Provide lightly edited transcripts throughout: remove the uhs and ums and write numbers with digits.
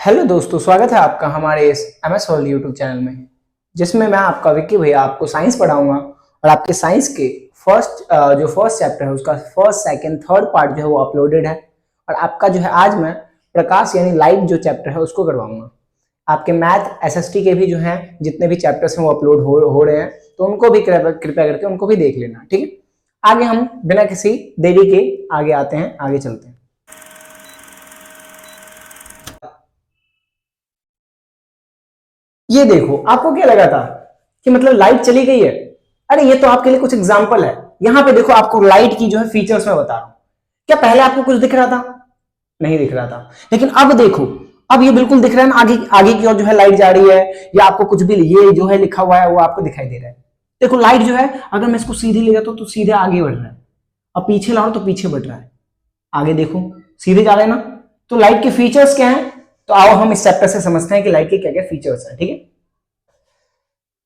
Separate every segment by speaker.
Speaker 1: Hello दोस्तों, स्वागत है आपका हमारे इस MS वर्ल्ड यूट्यूब चैनल में, जिसमें मैं आपका विक्की भैया आपको साइंस पढ़ाऊंगा और आपके साइंस के फर्स्ट चैप्टर है उसका फर्स्ट सेकंड थर्ड पार्ट जो है वो अपलोडेड है। और आपका जो है आज मैं प्रकाश यानी लाइट जो चैप्टर है उसको करवाऊंगा। आपके मैथ SST के भी जो है जितने भी चैप्टर्स हैं वो अपलोड हो रहे हैं, तो उनको भी कृपया करके उनको भी देख लेना, ठीक है। आगे हम बिना किसी देरी के आगे आते हैं, आगे चलते हैं। ये देखो, आपको क्या लगा था कि मतलब लाइट चली गई है? अरे ये तो आपके लिए कुछ एग्जांपल है। यहां पे देखो, आपको लाइट की जो है फीचर्स मैं बता रहा हूं। क्या पहले आपको कुछ दिख रहा था? नहीं दिख रहा था, लेकिन अब देखो, अब ये बिल्कुल दिख रहा है ना। आगे आगे की ओर जो है लाइट जा रही है, या आपको कुछ भी ये जो है लिखा हुआ है वो आपको दिखाई दे रहा है। देखो लाइट जो है, अगर मैं इसको सीधी ले जाता हूं तो सीधे आगे बढ़ रहा है, अब पीछे लाओ तो पीछे बढ़ रहा है। आगे देखो, सीधे जा रहे हैं ना। तो लाइट के फीचर्स क्या है, तो आओ हम इस चैप्टर से समझते हैं कि लाइट के क्या क्या फीचर्स है, ठीक है।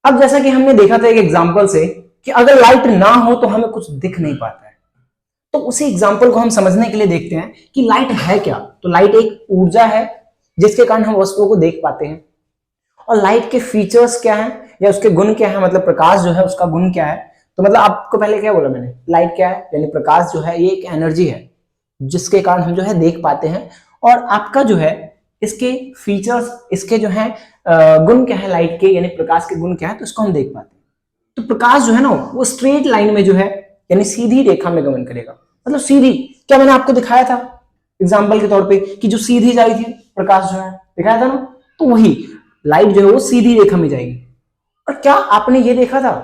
Speaker 1: अब जैसा कि हमने देखा था एक एग्जांपल से कि अगर लाइट ना हो तो हमें कुछ दिख नहीं पाता है, तो उसी एग्जांपल को हम समझने के लिए देखते हैं कि लाइट है क्या। तो लाइट एक ऊर्जा है जिसके कारण हम वस्तुओं को देख पाते हैं। और लाइट के फीचर्स क्या है या उसके गुण क्या है, मतलब प्रकाश जो है उसका गुण क्या है। तो मतलब आपको पहले क्या बोला मैंने, लाइट क्या है, यानी प्रकाश जो है ये एक एनर्जी है जिसके कारण हम जो है देख पाते हैं। और आपका जो है इसके फीचर्स, इसके जो है गुण क्या है लाइट के, यानी प्रकाश के गुण क्या है, तो इसको हम देख पाते हैं। तो प्रकाश जो है ना वो स्ट्रेट लाइन में जो है यानी सीधी रेखा में गमन करेगा। मतलब सीधी, क्या मैंने आपको दिखाया था एग्जाम्पल के तौर पे कि जो सीधी जा रही थी प्रकाश जो है, दिखाया था ना। तो वही लाइट जो है वो सीधी रेखा में जाएगी। और क्या आपने ये देखा था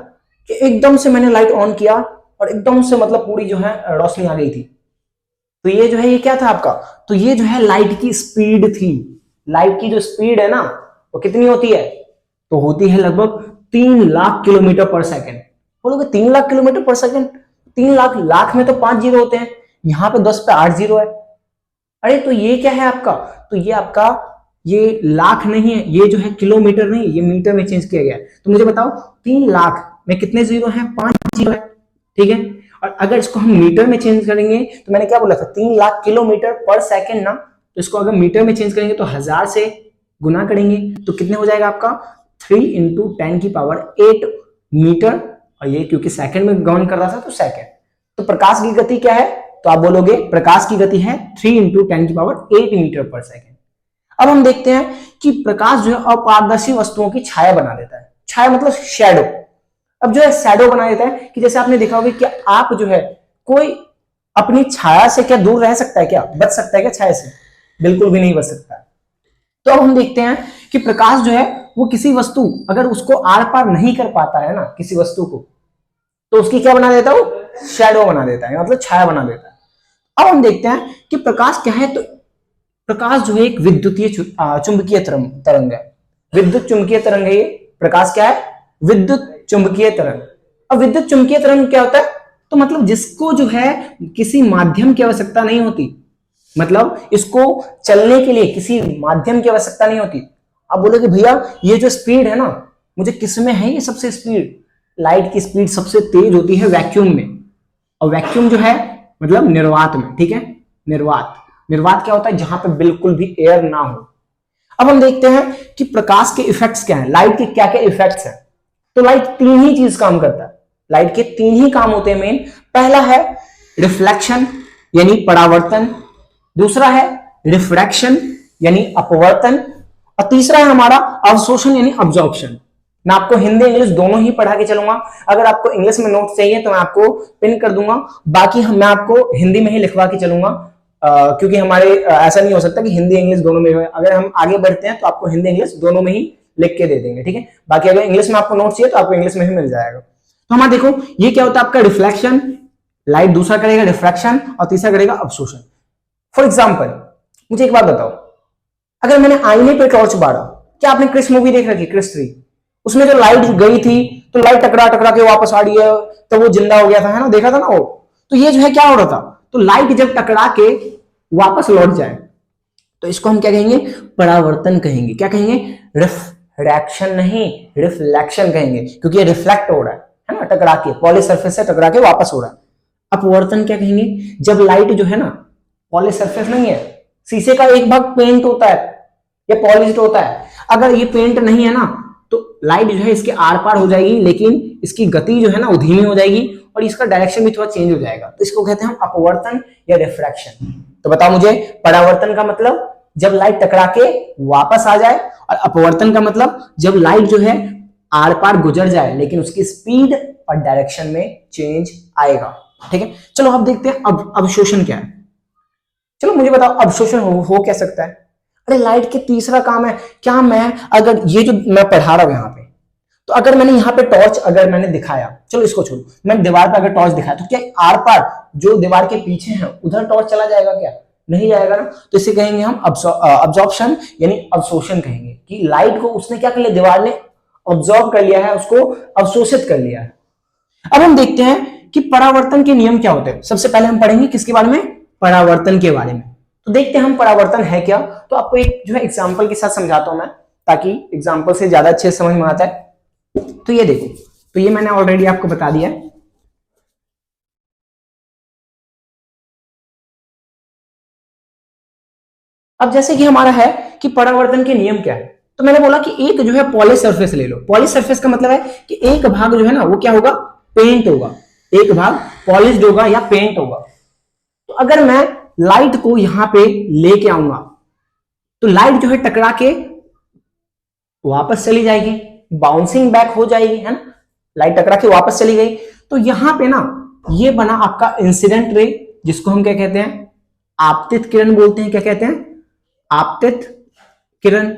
Speaker 1: कि एकदम से मैंने लाइट ऑन किया और एकदम से मतलब पूरी जो है रोशनी आ गई थी। तो ये जो है ये क्या था आपका, तो ये जो है लाइट की स्पीड थी। लाइट की जो स्पीड है ना वो कितनी होती है, तो होती है लगभग 3 लाख किलोमीटर पर सेकंड। बोलोगे 3 लाख किलोमीटर पर सेकंड? 3 लाख, लाख में तो 5 जीरो होते हैं, यहाँ पे 10 पे 8 जीरो है। अरे तो ये क्या है आपका, तो ये आपका ये लाख नहीं है, ये जो है किलोमीटर नहीं, ये मीटर में चेंज किया गया है। तो मुझे बताओ 3 लाख में कितने जीरो हैं? 5 जीरो है, ठीक है। और अगर इसको हम मीटर में चेंज करेंगे, तो मैंने क्या बोला था, 3 लाख किलोमीटर पर सेकंड ना। तो इसको अगर मीटर में चेंज करेंगे तो 1000 से गुना करेंगे तो कितने हो जाएगा आपका, 3 इंटू 10⁸ मीटर। और ये क्योंकि सेकंड में गमन कर रहा था तो सेकंड। तो प्रकाश की गति क्या है, तो आप बोलोगे प्रकाश की गति है 3 इंटू 10⁸ मीटर पर सेकंड। अब हम देखते हैं कि प्रकाश जो है अपारदर्शी वस्तुओं की छाया बना देता है। छाया मतलब शेडो। अब जो है शैडो बना देता है कि जैसे आपने देखा होगा कि आप जो है कोई अपनी छाया से क्या दूर रह सकता है, क्या बच सकता है क्या छाया से? बिल्कुल भी नहीं बच सकता। तो अब हम देखते हैं कि प्रकाश जो है वो किसी वस्तु अगर उसको आर पार नहीं कर पाता है ना किसी वस्तु को, तो उसकी क्या बना देता है, वो शैडो बना देता है, मतलब छाया बना देता है। अब हम देखते हैं कि प्रकाश क्या है, तो प्रकाश जो है एक विद्युतीय चुंबकीय तरंग है। विद्युत चुंबकीय तरंग है ये। प्रकाश क्या है? विद्युत चुंबकीय तरंग। अब विद्युत चुंबकीय तरंग क्या होता है, तो मतलब जिसको जो है किसी माध्यम की आवश्यकता नहीं होती, मतलब इसको चलने के लिए किसी माध्यम की आवश्यकता नहीं होती। अब बोलोगे भैया ये जो स्पीड है ना, मुझे किस में है ये सबसे स्पीड? लाइट की स्पीड सबसे तेज होती है वैक्यूम में। और वैक्यूम जो है मतलब निर्वात में, ठीक है। निर्वात, निर्वात क्या होता है, जहां पे बिल्कुल भी एयर ना हो। अब हम देखते हैं कि प्रकाश के इफेक्ट्स क्या है, लाइट के क्या क्या इफेक्ट्स हैं। तो लाइट 3 ही चीज काम करता है। लाइट के 3 ही काम होते हैं मेन। पहला है रिफ्लेक्शन यानी परावर्तन, दूसरा है रिफ्रैक्शन यानी अपवर्तन, और तीसरा है हमारा अवशोषण यानी अब्जॉर्प्शन। मैं आपको हिंदी इंग्लिश दोनों ही पढ़ा के चलूंगा। अगर आपको इंग्लिश में नोट चाहिए तो मैं आपको पिन कर दूंगा, बाकी मैं आपको हिंदी में ही लिखवा के चलूंगा। क्योंकि हमारे ऐसा नहीं हो सकता कि हिंदी इंग्लिश दोनों में हो। अगर हम आगे बढ़ते हैं तो आपको हिंदी इंग्लिश दोनों में ही लिख के दे देंगे, ठीक है। बाकी अगर इंग्लिश में आपको नोट चाहिए तो आपको इंग्लिश में ही मिल जाएगा। तो हमारा देखो ये क्या होता है आपका रिफ्लेक्शन, लाइट दूसरा करेगा रिफ्रैक्शन, और तीसरा करेगा अवशोषण। फॉर एग्जाम्पल मुझे एक बात बताओ, अगर मैंने आईने पे टॉर्च बारा, क्या आपने क्रिस मूवी देख रखी, क्रिस 3? उसमें जो लाइट गई थी तो लाइट टकरा टकरा के वापस आ रही है, तो वो जिंदा हो गया था, है ना, देखा था ना वो। तो ये जो है क्या हो रहा था, तो लाइट जब टकरा के वापस लौट जाए तो इसको हम क्या कहेंगे, परावर्तन कहेंगे। क्या कहेंगे, रिफ्रैक्शन नहीं, रिफ्लेक्शन कहेंगे, क्योंकि ये रिफ्लेक्ट हो रहा है ना, टकरा के पॉली सरफेस से टकरा के वापस हो रहा है। अपवर्तन क्या कहेंगे, जब लाइट जो है ना, पॉली सरफेस नहीं है, शीशे का एक भाग पेंट होता है, ये पॉलिश्ड होता है। अगर ये पेंट नहीं है ना तो लाइट जो है इसके आर पार हो जाएगी, लेकिन इसकी गति जो है ना वो धीमी हो जाएगी और इसका डायरेक्शन भी थोड़ा चेंज हो जाएगा। तो इसको कहते हैं हम अपवर्तन या रिफ्रैक्शन। तो बताओ मुझे, परावर्तन का मतलब जब लाइट टकरा के वापस आ जाए, और अपवर्तन का मतलब जब लाइट जो है आर पार गुजर जाए लेकिन उसकी स्पीड और डायरेक्शन में चेंज आएगा। ठीक है, चलो अब देखते हैं अब अवशोषण क्या है। चलो मुझे बताओ अवशोषण हो क्या सकता है। अरे लाइट के तीसरा काम है, क्या मैं अगर ये जो मैं पढ़ा रहा हूं यहाँ पे, तो अगर मैंने यहाँ पे टॉर्च अगर मैंने दिखाया, चलो इसको छोड़ो, मैं दीवार पे अगर टॉर्च दिखाया तो क्या आर पार जो दीवार के पीछे है उधर टॉर्च चला जाएगा क्या? नहीं जाएगा ना। तो इसे कहेंगे हम अब्जॉर्प्शन यानी अवशोषण कहेंगे, कि लाइट को उसने क्या कर लिया, दीवार ने ऑब्जॉर्व कर लिया है, उसको अवशोषित कर लिया है। अब हम देखते हैं कि परावर्तन के नियम क्या होते हैं। सबसे पहले हम पढ़ेंगे किसके बारे में, परावर्तन के बारे में। तो देखते हैं हम परावर्तन है क्या। तो आपको एक जो है एग्जांपल के साथ समझाता हूं मैं, ताकि एग्जांपल से ज्यादा अच्छे समझ में आता है। तो ये देखो, तो ये मैंने ऑलरेडी आपको बता दिया है। अब जैसे कि हमारा है कि परावर्तन के नियम क्या है, तो मैंने बोला कि एक जो है पॉलिश सरफेस ले लो। पॉलिश सरफेस का मतलब है कि एक भाग जो है ना वो क्या होगा, पेंट होगा, एक भाग पॉलिश्ड होगा या पेंट होगा। तो अगर मैं लाइट को यहां पे लेके आऊंगा तो लाइट जो है टकरा के वापस चली जाएगी, बाउंसिंग बैक हो जाएगी, है ना। लाइट टकरा के वापस चली गई, तो यहां पे ना ये बना आपका इंसिडेंट रे, जिसको हम क्या कहते हैं, आपतित किरण बोलते हैं। क्या कहते हैं, आपतित किरण।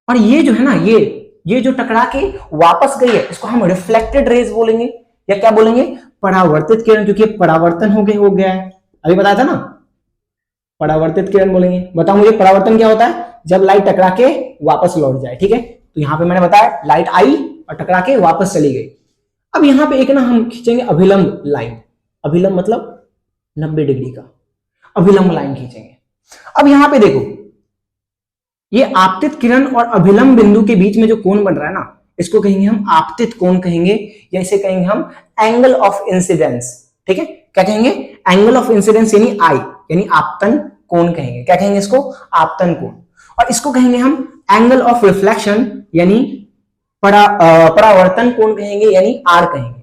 Speaker 1: और ये जो है ना ये जो टकरा के वापस गई है इसको हम रिफ्लेक्टेड रेज बोलेंगे, या क्या बोलेंगे, परावर्तित किरण, क्योंकि परावर्तन हो गया है। अभी बताया था ना, परावर्तित किरण बोलेंगे। बताओ मुझे परावर्तन क्या होता है, जब लाइट टकरा के वापस लौट जाए। ठीक है, तो यहां पे मैंने बताया लाइट आई और टकरा के वापस चली गई। अब यहां पे एक ना हम खींचेंगे अभिलंब लाइन। अभिलंब मतलब 90 डिग्री का अभिलंब लाइन खींचेंगे। अब यहां पे देखो, ये आपतित किरण और अभिलंब बिंदु के बीच में जो कोण बन रहा है ना, इसको कहेंगे हम आपतित कोण कहेंगे, या इसे कहेंगे हम एंगल ऑफ इंसिडेंस। ठीक है, क्या कहेंगे, एंगल ऑफ इंसिडेंस यानी आई, यानी आपतन कोण कहेंगे। क्या कहेंगे इसको, आपतन कोण। और इसको कहेंगे हम एंगल ऑफ रिफ्लेक्शन यानी परावर्तन कोण कहेंगे, यानी आर कहेंगे।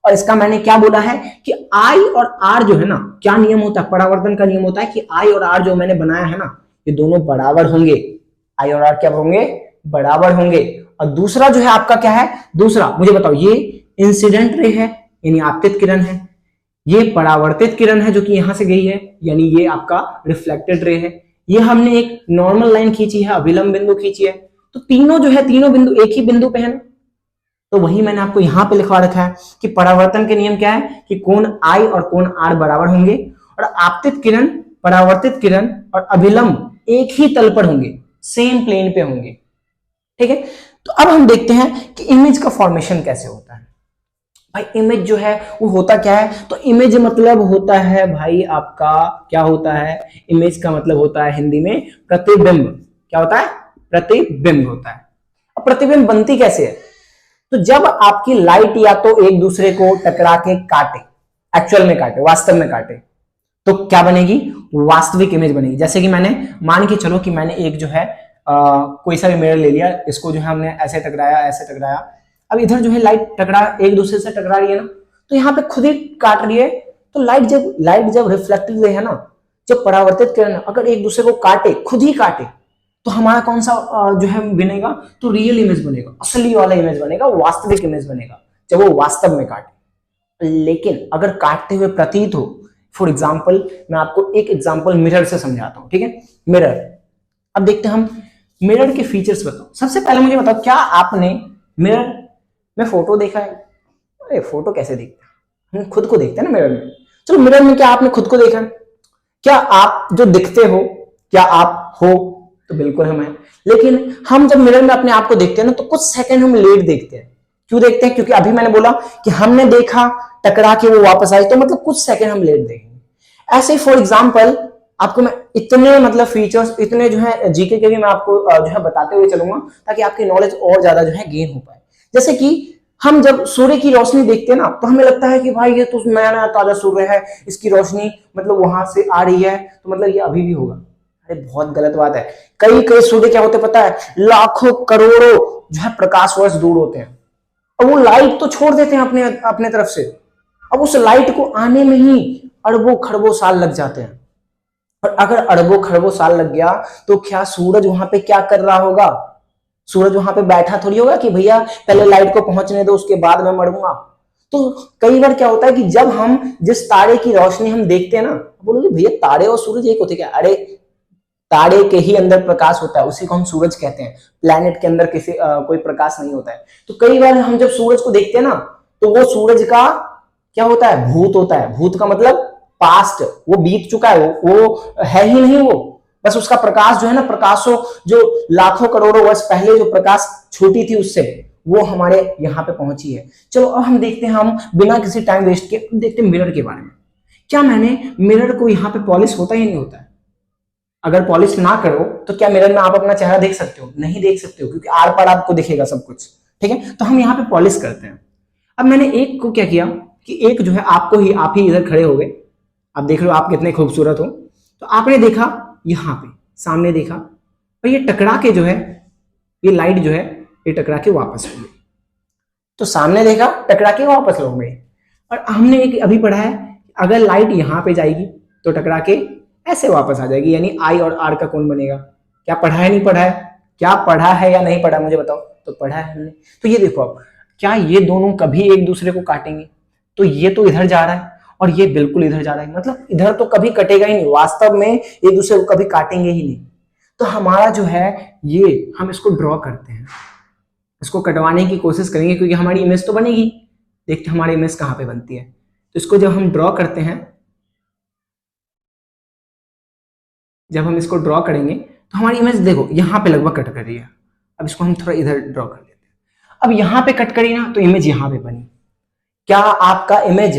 Speaker 1: और इसका मैंने क्या बोला है कि आई और आर जो है ना, क्या नियम होता है, परावर्तन का नियम होता है कि आई और आर जो मैंने बनाया है ना, ये दोनों बराबर होंगे। आई और आर क्या होंगे, बराबर होंगे। और दूसरा जो है आपका क्या है, दूसरा मुझे बताओ, ये इंसिडेंट रे है यानी आपतित किरण है, ये परावर्तित किरण है जो कि यहां से गई है, यानी ये आपका रिफ्लेक्टेड रे है। ये हमने एक नॉर्मल लाइन खींची है, अभिलंब बिंदु खींची है। तो तीनों जो है, तीनों बिंदु एक ही बिंदु पे है ना। तो वही मैंने आपको यहां पे लिखवा रखा है कि परावर्तन के नियम क्या है कि कोण आई और कोण आर बराबर होंगे, और आपतित किरण, परावर्तित किरण और अभिलंब एक ही तल पर होंगे, सेम प्लेन पे होंगे। ठीक है, तो अब हम देखते हैं कि इमेज का फॉर्मेशन कैसे होता है। भाई इमेज जो है वो होता क्या है, तो इमेज मतलब होता है भाई आपका, क्या होता है, इमेज का मतलब होता है हिंदी में प्रतिबिंब। क्या होता है, प्रतिबिंब होता है। अब प्रतिबिंब बनती कैसे है, तो जब आपकी लाइट या तो एक दूसरे को टकरा के काटे, एक्चुअल में काटे, वास्तव में काटे, तो क्या बनेगी, वास्तविक इमेज बनेगी। जैसे कि मैंने मान के चलो कि मैंने एक जो है कोई सा भी मिरर ले लिया, इसको जो है हमने ऐसे टकराया, ऐसे टकराया। अब इधर जो है लाइट टकरा, एक दूसरे से टकरा रही है ना, तो यहाँ पे खुद ही काट रही है। तो लाइट जब रिफ्लेक्टेड रे है ना, जब परावर्तित किरण अगर एक दूसरे को काटे, खुद ही काटे, तो हमारा कौन सा जो है बनेगा, तो रियल इमेज बनेगा, असली वाला इमेज बनेगा, वास्तविक इमेज बनेगा, जब वो वास्तव में काटे। लेकिन अगर काटते हुए प्रतीत हो, फॉर एग्जाम्पल मैं आपको एक एग्जाम्पल मिरर से समझाता हूं। ठीक है, मिरर। अब देखते हैं हम मिरर के फीचर्स। बताओ, सबसे पहले मुझे बताओ, क्या आपने मिरर में फोटो देखा है? अरे फोटो कैसे देखते हैं, हम खुद को देखते हैं ना मिरर में। चलो मिरर में क्या आपने खुद को देखा? क्या आप जो दिखते हो, क्या आप हो? तो बिल्कुल हम हैं। लेकिन हम जब मिरर में अपने आप को देखते हैं ना, तो कुछ सेकंड हम लेट देखते हैं। क्यों देखते हैं? क्योंकि अभी मैंने बोला कि हमने देखा, टकरा के वो वापस आई, तो मतलब कुछ सेकंड हम लेट देखेंगे। ऐसे ही फॉर एग्जाम्पल आपको मैं इतने मतलब फीचर्स, इतने जो है जीके के भी मैं आपको जो है बताते हुए चलूंगा, ताकि आपकी नॉलेज और ज्यादा जो है गेन हो पाए। जैसे कि हम जब सूर्य की रोशनी देखते हैं ना, तो हमें लगता है कि भाई ये तो नया नया ताजा सूर्य है, इसकी रोशनी मतलब वहां से आ रही है, तो मतलब ये अभी भी होगा। अरे बहुत गलत बात है। कई कई सूर्य क्या होते पता है, लाखों करोड़ों जो है प्रकाश वर्ष दूर होते हैं, और वो लाइट तो छोड़ देते हैं अपने अपने तरफ से। अब उस लाइट को आने में ही अरबों खरबों साल लग जाते हैं। और अगर अरबों खरबों साल लग गया तो क्या सूरज वहां पे क्या कर रहा होगा? सूरज वहां पे बैठा थोड़ी होगा कि भैया पहले लाइट को पहुंचने दो उसके बाद मैं मरूंगा। तो कई बार क्या होता है कि जब हम जिस तारे की रोशनी हम देखते हैं ना, बोलोगे भैया तारे और सूरज एक होते क्या? अरे तारे के ही अंदर प्रकाश होता है, उसी को हम सूरज कहते हैं। प्लैनेट के अंदर किसी कोई प्रकाश नहीं होता है। तो कई बार हम जब सूरज को देखते हैं ना, तो वो सूरज का क्या होता है? भूत होता है। भूत का मतलब पास्ट, वो बीत चुका है, वो है ही नहीं, वो बस उसका प्रकाश जो है ना, प्रकाशों जो लाखों करोड़ों वर्ष पहले जो प्रकाश छोटी थी उससे वो हमारे यहाँ पे पहुंची है। चलो अब हम देखते हैं, हम बिना किसी टाइम वेस्ट के देखते हैं मिरर के बारे में। क्या मैंने मिरर को यहाँ पे पॉलिश होता ही नहीं होता है? अगर पॉलिश ना करो तो क्या मिरर में आप अपना चेहरा देख सकते हो? नहीं देख सकते हो, क्योंकि आर पार आपको दिखेगा सब कुछ। ठीक है, तो हम यहाँ पे पॉलिश करते हैं। अब मैंने एक को क्या किया कि एक जो है आपको ही, आप ही इधर खड़े हो गए, आप देख लो आप कितने खूबसूरत हो। तो आपने देखा यहाँ पे सामने देखा, और ये टकरा के जो है, ये लाइट जो है ये टकरा के वापस हो गई। तो सामने देखा, टकरा के वापस हो गई। और हमने एक अभी पढ़ा है, अगर लाइट यहाँ पे जाएगी तो टकरा के ऐसे वापस आ जाएगी, यानी आई और आर का कोण बनेगा। क्या पढ़ा है? नहीं पढ़ा है? क्या पढ़ा है या नहीं पढ़ा मुझे बताओ। तो पढ़ा है हमने। तो ये देखो, अब क्या ये दोनों कभी एक दूसरे को काटेंगे? तो ये तो इधर जा रहा है और ये बिल्कुल इधर जा रहा है, मतलब इधर तो कभी कटेगा ही नहीं, वास्तव में एक दूसरे को कभी काटेंगे ही नहीं। तो हमारा जो है ये, हम इसको ड्रॉ करते हैं, इसको कटवाने की कोशिश करेंगे, क्योंकि हमारी इमेज तो बनेगी। देखते हमारी इमेज कहाँ पे बनती है। तो इसको जब हम ड्रॉ करते हैं, जब हम इसको ड्रॉ करेंगे तो हमारी इमेज देखो यहाँ पे लगभग कट कर रही है। अब इसको हम थोड़ा इधर ड्रॉ कर लेते हैं। अब यहाँ पे कट करी ना, तो इमेज यहाँ पे बनी। क्या आपका इमेज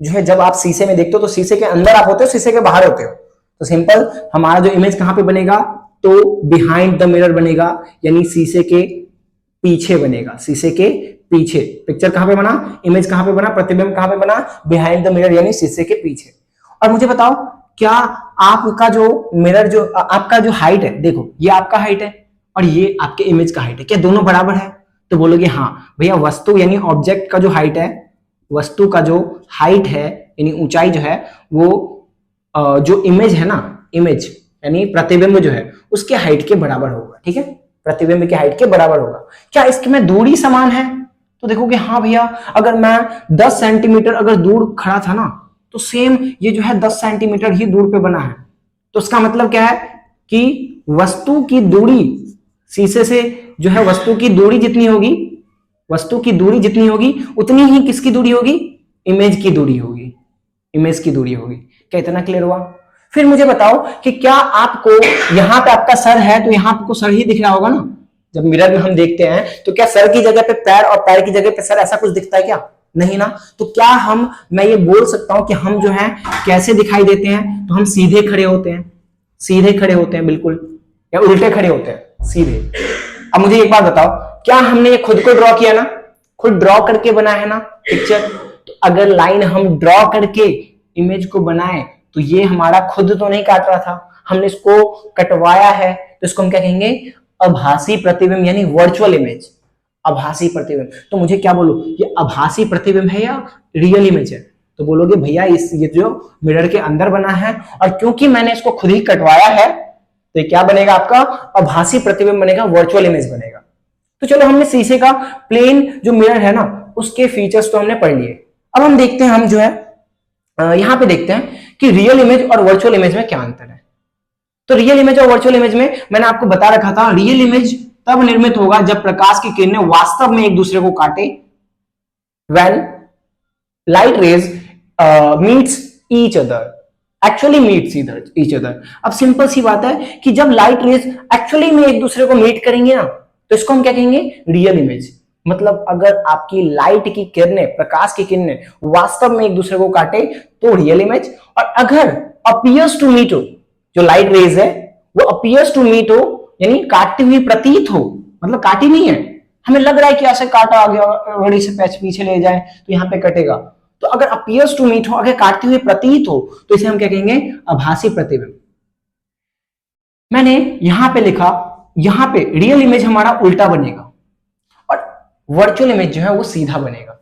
Speaker 1: जो है, जब आप शीशे में देखते हो तो शीशे के अंदर आप होते हो, शीशे के बाहर होते हो? तो सिंपल, हमारा जो इमेज कहां पे बनेगा, तो बिहाइंड द मिरर बनेगा, यानी शीशे के पीछे बनेगा। शीशे के पीछे पिक्चर कहां पे बना, इमेज कहां पे बना, प्रतिबिंब कहां पे बना? बिहाइंड द मिरर, यानी शीशे के पीछे। और मुझे बताओ, क्या आपका जो मिरर, जो आपका जो हाइट है, देखो ये आपका हाइट है और ये आपके इमेज का हाइट है, क्या दोनों बराबर है? तो बोलोगे हाँ भैया, वस्तु यानी ऑब्जेक्ट का जो हाइट है, वस्तु का जो हाइट है यानी ऊंचाई जो है, वो जो इमेज है ना, इमेज यानी प्रतिबिंब जो है उसके हाइट के बराबर होगा। ठीक है, प्रतिबिंब के हाइट के बराबर होगा। क्या इसके में दूरी समान है? तो देखोगे हाँ भैया, अगर मैं 10 सेंटीमीटर अगर दूर खड़ा था ना, तो सेम ये जो है 10 सेंटीमीटर ही दूर पे बना है। तो इसका मतलब क्या है कि वस्तु की दूरी शीशे से जो है, वस्तु की दूरी जितनी होगी, वस्तु की दूरी जितनी होगी उतनी ही किसकी दूरी होगी? इमेज की दूरी होगी, इमेज की दूरी होगी। क्या इतना क्लियर हुआ? फिर मुझे बताओ कि क्या आपको यहां पे आपका सर है, तो यहां आपको सर ही दिख रहा होगा ना। जब मिरर में हम देखते हैं तो क्या सर की जगह पे पैर और पैर की जगह पे सर, ऐसा कुछ दिखता है क्या? नहीं ना। तो क्या मैं ये बोल सकता हूं कि हम जो है कैसे दिखाई देते हैं? तो हम सीधे खड़े होते हैं, सीधे खड़े होते हैं बिल्कुल, या उल्टे खड़े होते हैं? सीधे। अब मुझे एक बात बताओ, क्या हमने ये खुद को ड्रॉ किया ना, खुद ड्रॉ करके बना है ना पिक्चर? तो अगर लाइन हम ड्रॉ करके इमेज को बनाए तो ये हमारा खुद तो नहीं काट रहा था, हमने इसको कटवाया है। तो इसको हम क्या कहेंगे? आभासी प्रतिबिंब, यानी वर्चुअल इमेज, आभासी प्रतिबिंब। तो मुझे क्या बोलूं, ये आभासी प्रतिबिंब है या रियल इमेज है? तो बोलोगे भैया ये जो मिरर के अंदर बना है, और क्योंकि मैंने इसको खुद ही कटवाया है, तो क्या बनेगा आपका? आभासी प्रतिबिंब बनेगा, वर्चुअल इमेज बनेगा। तो चलो, हमने शीशे का प्लेन जो मिरर है ना, उसके फीचर्स तो हमने पढ़ लिए। अब हम देखते हैं, हम जो है यहां पे देखते हैं कि रियल इमेज और वर्चुअल इमेज में क्या अंतर है। तो रियल इमेज और वर्चुअल इमेज में मैंने आपको बता रखा था, रियल इमेज तब निर्मित होगा जब प्रकाश की किरणें वास्तव में एक दूसरे को काटे, when light rays meets each other, actually meets each other. अब सिंपल सी बात है कि जब लाइट रेज एक्चुअली में एक दूसरे को मीट करेंगे ना, तो इसको हम क्या कहेंगे? Real image. मतलब अगर आपकी लाइट की किरणें, प्रकाश की किरणें वास्तव में एक दूसरे को काटे तो रियल इमेज, और अगर अपीयर्स टू मीट हो, जो लाइट रेज है वो अपीयर्स टू मीट हो, यानी काटती हुई प्रतीत हो, मतलब काटी नहीं है, हमें लग रहा है कि ऐसे काटा आ गया, घड़ी से पैच पीछे ले जाए तो यहां पे कटेगा। तो अगर अपीयर्स टू मीट हो, अगर काटती हुई प्रतीत हो, तो इसे हम क्या कहेंगे? आभासी प्रतिबिंब। मैंने यहां पे लिखा, यहां पे रियल इमेज हमारा उल्टा बनेगा और वर्चुअल इमेज जो है वो सीधा बनेगा।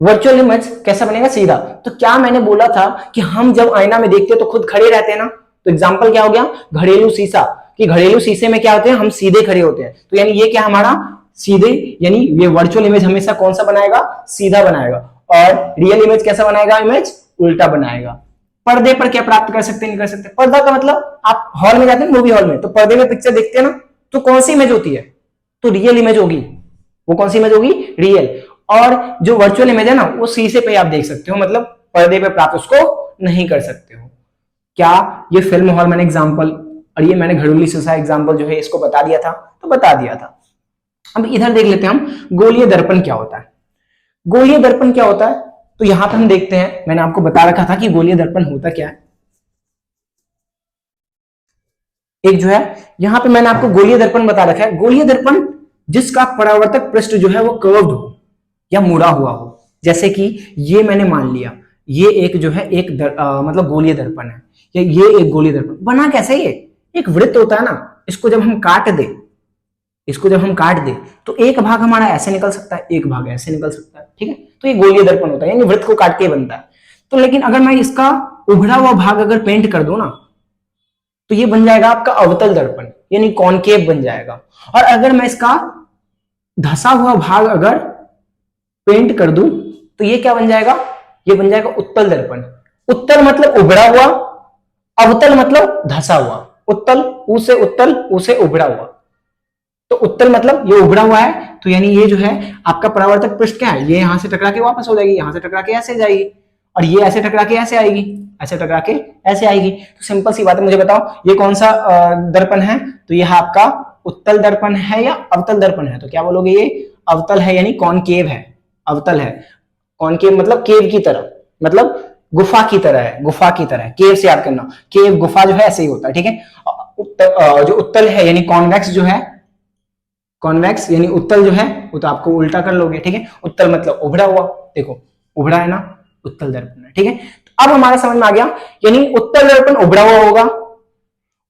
Speaker 1: वर्चुअल इमेज कैसा बनेगा? सीधा। तो क्या मैंने बोला था कि हम जब आईना में देखते हैं तो खुद खड़े रहते हैं ना, तो एग्जांपल क्या हो गया? घरेलू शीशा, कि घरेलू शीशे में क्या होते हैं? हम सीधे खड़े होते हैं। तो यानी ये क्या हमारा सीधे, यानी ये वर्चुअल इमेज हमेशा कौन सा बनाएगा? सीधा बनाएगा। और रियल इमेज कैसा बनाएगा? इमेज उल्टा बनाएगा। पर्दे पर क्या प्राप्त कर सकते? नहीं कर सकते। पर्दा का मतलब आप हॉल में जाते हैं, मूवी हॉल में, तो पर्दे में पिक्चर देखते हैं ना, तो कौन सी इमेज होती है? तो रियल इमेज होगी। वो कौन सी इमेज होगी? रियल। और जो वर्चुअल इमेज है ना, वो शीशे पे आप देख सकते हो, मतलब पर्दे पे प्राप्त उसको नहीं कर सकते हो। क्या ये फिल्म हॉल मैंने एग्जांपल, और ये मैंने घरेलू शीशा एग्जांपल जो है इसको बता दिया था? तो बता दिया था। अब इधर देख लेते हैं हम, गोलीय दर्पण क्या होता है। गोलीय दर्पण क्या होता है? तो यहां पर हम देखते हैं, मैंने आपको बता रखा था कि गोलीय दर्पण होता क्या है। एक जो है यहां पे मैंने आपको गोलीय दर्पण बता रखा है। गोलीय दर्पण जिसका परावर्तक पृष्ठ जो है वो कर्व्ड हो या मुड़ा हुआ हो। जैसे कि ये मैंने मान लिया, ये एक जो है एक मतलब गोलीय दर्पण है, या ये एक गोलीय दर्पण बना कैसे? ये एक वृत्त होता है ना, इसको जब हम काट दे, इसको जब हम काट दे तो एक भाग हमारा ऐसे निकल सकता है, एक भाग ऐसे निकल सकता है, ठीक है। तो ये गोलीय दर्पण होता है, यानी वृत्त को काट के बनता है। तो लेकिन अगर मैं इसका उभरा हुआ भाग अगर पेंट कर दूं ना, तो ये बन जाएगा आपका अवतल दर्पण, यानी कॉनकेव बन जाएगा। और अगर मैं इसका धसा हुआ भाग अगर पेंट कर दूं तो ये क्या बन जाएगा? ये बन जाएगा उत्तल दर्पण। उत्तल मतलब उभरा हुआ, अवतल मतलब धसा हुआ। उत्तल ऊ से उत्तल, ऊ से उभरा हुआ, तो उत्तल मतलब ये उभरा हुआ है, तो यानी ये जो है आपका परावर्तक पृष्ठ क्या है? ये यहां से टकरा के वापस हो जाएगी, यहां से टकरा के ऐसे जाएगी, और ये ऐसे टकरा के ऐसे आएगी, ऐसे टकरा के ऐसे आएगी। तो सिंपल सी बात है, मुझे बताओ ये कौन सा दर्पण है? तो यह आपका उत्तल दर्पण है या अवतल दर्पण है? तो क्या बोलोगे? ये अवतल है, यानी कॉनकेव है, अवतल है। कॉनकेव मतलब केव की तरह, मतलब गुफा की तरह है, गुफा की तरह। केव से याद करना, केव गुफा जो है ऐसे ही होता है, ठीक है। जो उत्तल है यानी कॉन्वेक्स जो है, कॉन्वेक्स यानी उत्तल जो है वो तो आपको उल्टा कर लोगे, ठीक है। उत्तल मतलब उभरा हुआ, देखो उभरा है ना, उत्तल दर्पण है, ठीक है। तो अब हमारा समझ में आ गया, यानी उत्तल दर्पण उभरा हुआ होगा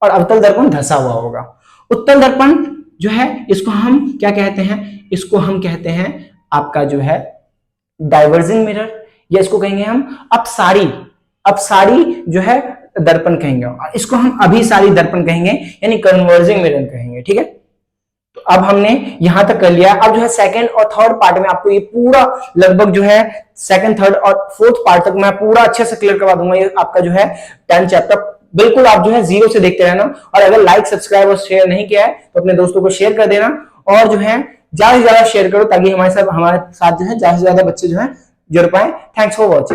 Speaker 1: और अवतल दर्पण धसा हुआ होगा। उत्तल दर्पण जो है इसको हम क्या कहते हैं? इसको हम कहते हैं आपका जो है डाइवर्जिंग मिरर, या इसको कहेंगे हम अपसारी, अपसारी जो है दर्पण कहेंगे, और इसको हम अभिसारी दर्पण कहेंगे, यानी कन्वर्जिंग मिरर कहेंगे, ठीक है। तो अब हमने यहां तक कर लिया। अब जो है सेकंड और थर्ड पार्ट में आपको ये पूरा लगभग जो है सेकंड, थर्ड और फोर्थ पार्ट तक मैं पूरा अच्छे से क्लियर करवा दूंगा। ये आपका जो है 10 चैप्टर बिल्कुल आप जो है जीरो से देखते रहना। और अगर लाइक, सब्सक्राइब और शेयर नहीं किया है तो अपने दोस्तों को शेयर कर देना, और जो है ज्यादा से ज्यादा शेयर करो ताकि हमारे साथ जो है ज्यादा से ज्यादा बच्चे जो है जुड़ पाए। Thanks for watching.